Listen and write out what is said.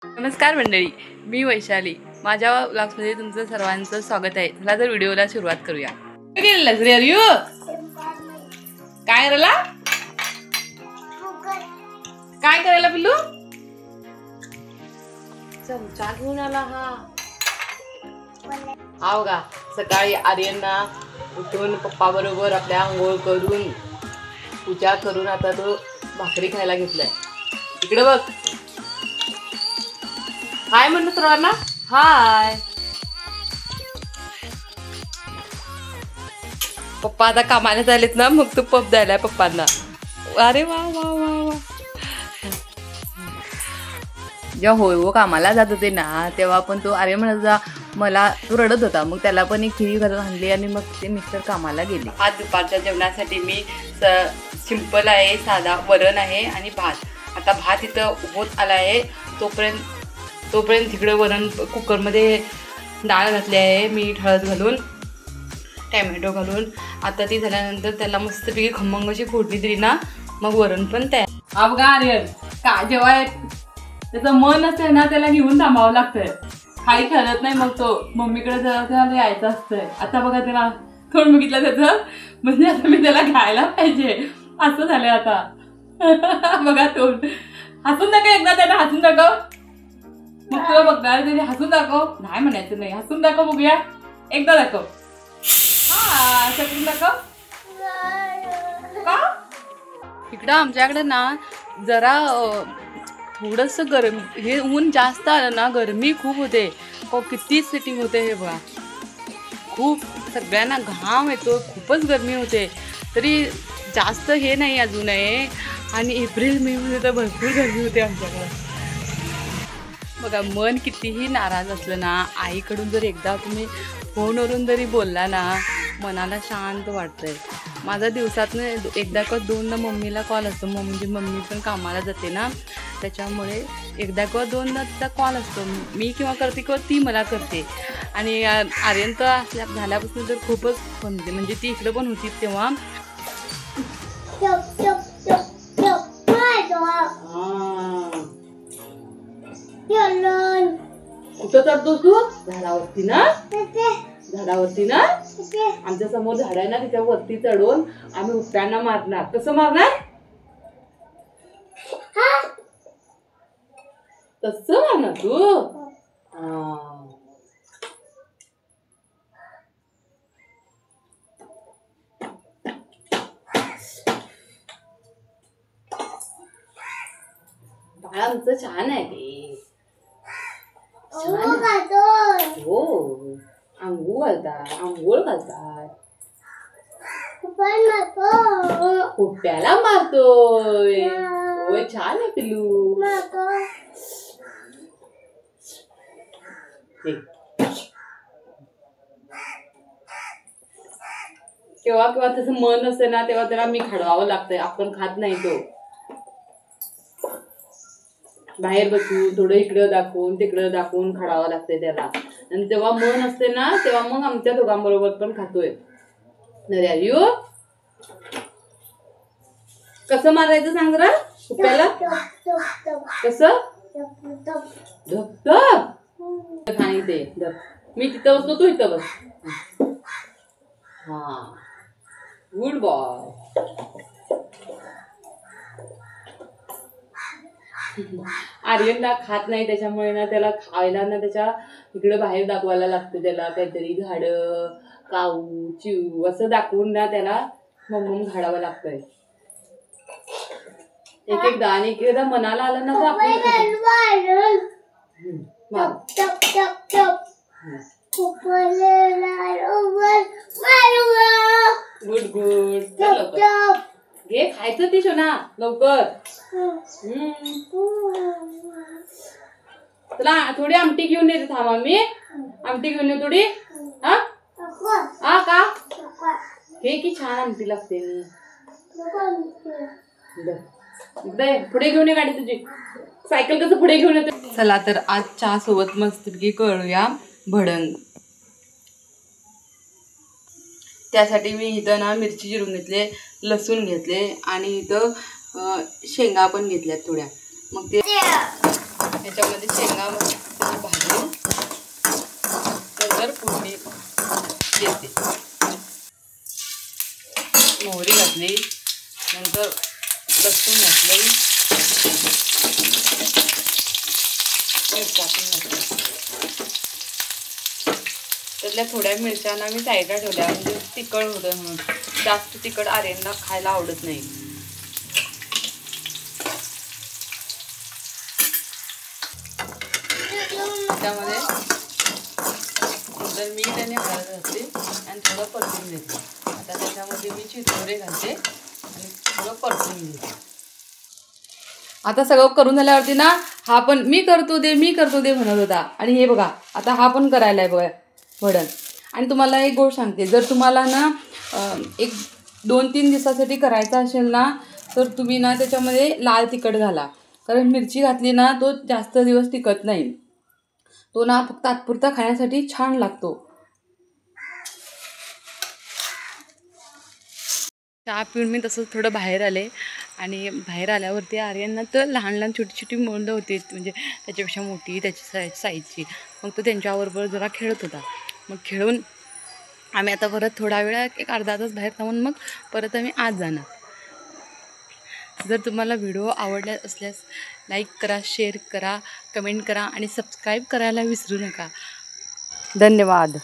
नमस्कार मंडळी, मी वैशाली. माझ्या व्लॉग्समध्ये तुमचं सर्वांचं स्वागत आहे. चला तर व्हिडिओला सुरुवात करूया. काय केलेलंस रे अरियू? काय करायला? काय करायला पिल्लू? चमचा घेऊन आला हा बघा. सकाळी आर्यनना उठून पप्पा बरोबर आपल्या आंघोळ करून पूजा करून आता तो भाकरी खायला घेतलाय. इकडे बघ. हाय म्हणतो सर्वांना. हाय. पप्पा आता कामाला झालेत ना, मग तू पप द्यायलाय पप्पांना. अरे वा वा वा वा. जेव्हा हो कामाला जात होते ना, तेव्हा पण तो अरे म्हणत होता मला, तो रडत होता. मग त्याला पण एक खिरी घालून आणली आणि मग ते मिस्टर कामाला गेले. आज दुपारच्या जेवणासाठी मी सिंपल आहे, साधा वरण आहे आणि भात. आता भात इथं होत आला आहे. तोपर्यंत तिकडे वरण कुकरमध्ये डाळ घातली आहे, मीठ हळद घालून टॅमॅटो घालून. आता ती झाल्यानंतर त्याला मस्तपैकी खमंग अशी फोडणी दिली ना, मग वरण पण तयार. हा बघा आर्यन, का जेव्हा त्याचं मन असेल ना त्याला घेऊन थांबावं लागतंय. काही खेळत नाही मग तो मम्मीकडे त्याला यायचं असतंय. आता बघा त्याला तोंड बघितलं त्याचं, म्हणजे आता मी त्याला घ्यायला पाहिजे असं झालंय आता. बघा तोंड. हसून दाखव एकदा, त्याला हसून दाखव. मग तुला बघणार तरी हसून दाखव. नाही म्हणायचं नाही, हसून दाखव बघूया. एकदा दाखव. हा शकून दाखव. का इकडं आमच्याकडे ना जरा थोडंसं गरम, हे ऊन जास्त आलं ना गरमी खूप होते. हो किती सेटिंग होते हे बघा. खूप सगळ्यांना घाम येतो, खूपच गरमी होते. तरी जास्त हे नाही अजून आहे. आणि एप्रिल मे मध्ये तर भरपूर गरमी होते आमच्याकडे. बघा, मन कितीही नाराज असलं ना, आईकडून जर एकदा तुम्ही फोनवरून जरी बोलला ना, मनाला शांत वाटतंय. माझा दिवसातनं एकदा किंवा दोनदा मम्मीला कॉल असतो. म्हणजे मम्मी पण कामाला जाते ना, त्याच्यामुळे एकदा किंवा दोनदा तिचा कॉल असतो. मी किंवा करते किंवा ती मला करते. आणि आर्यन तर झाल्यापासून तर खूपच फोन होते. म्हणजे ती इकडं पण होती तेव्हा. कुठं चढतोस तू? झाडावरती ना, झाडावरती ना. आमच्या समोर झाड आहे ना, तिच्यावरती चढून आम्ही उपट्यांना मारणार. कसं मारणार? तसं मारणार तू. बाळा आमचं छान आहे ते. हो, आंघोळ घालतात. कुठ्याला मारतोय. होय, छान आहे पिल्लू. केव्हा केव्हा तसं मन असते ना, तेव्हा त्याला मी खडवावं लागतंय. आपण खात नाही तो. बाहेर बसून थोडं इकडं दाखवून तिकडं दाखवून खाडावं लागतंय त्याला. आणि जेव्हा मन असते ना, तेव्हा मग आमच्या दोघांबरोबर पण खातोय. नरे आयु, कसं मारायचं सांग जरा कुठ्याला. कसं? धपधप. सांगितले धप. मी तिथं बसतो, तू इथं बस. हा, गुड बॉय. आर्यनला खात नाही, त्याच्यामुळे ना त्याला खायला ना त्याच्या इकडे बाहेर दाखवायला लागतं. त्याला काहीतरी झाडं, काऊ, चिऊ असं दाखवून ना त्याला मम्मम झाडावं लागतंय. एक एकदा आणि एक एकदा मनाला आलं ना तर आपण गुड गुड. घे खायचं ती सोना लवकर. तुला थोडी आमटी घेऊन येते. थांबा, मी आमटी घेऊन येते थोडी. हा का? हे की छान आमटी लागते. पुढे घेऊन ये गाडी तुझी. सायकल कसं पुढे घेऊन येते. चला तर आज चहा सोबत मस्तपैकी करूया भडंग. त्यासाठी मी इथं ना मिरची चिरून घेतले, लसूण घेतले आणि इथं शेंगा पण घेतल्यात थोड्या. मग ते ह्याच्यामध्ये शेंगा भाजून नंतर फोडणी देते. मोहरी घातली, नंतर लसूण घातली, मिरच्या पण घातल्या. त्यातल्या थोड्या मिरच्यांना मी साईडला ठेवल्या म्हणजे तिखट होतं म्हणून. जास्त तिखट आर्यनला खायला आवडत नाही. त्यामध्ये नंतर मीठ आणि हळद घातली आणि थोडं परतून घेतलं. आता त्याच्यामध्ये मी चिरमुरे घालते आणि थोडं परतून घेते. आता सगळं करून झाल्यावरती ना हा पण मी करतो दे म्हणत होता. आणि हे बघा आता हा पण करायला आहे बघा भडंग. आणि तुम्हाला एक गोष्ट सांगते, जर तुम्हाला ना एक 2-3 दिवसासाठी करायचा असेल ना तर तुम्ही ना त्याच्यामध्ये लाल तिखट घाला. कारण मिरची घातली ना तो जास्त दिवस टिकत नाही. तो ना फक्त तात्पुरता खाण्यासाठी छान लागतो. चहा पिऊन मी तसंच थोडं बाहेर आले आणि बाहेर आल्यावरती आर्यनना तर लहान छोटी छोटी मुलं होती, म्हणजे त्याच्यापेक्षा मोठी त्याच्या साईजची. मग तो त्यांच्याबरोबर जरा खेळत होता. मग खेळून आम्ही आता परत थोडा वेळा एक अर्धा तास बाहेर थांबून मग परत आम्ही आज जाणार. जर तुम्हाला व्हिडिओ आवडला असल्यास लाईक करा, शेअर करा, कमेंट करा आणि सबस्क्राईब करायला विसरू नका. धन्यवाद.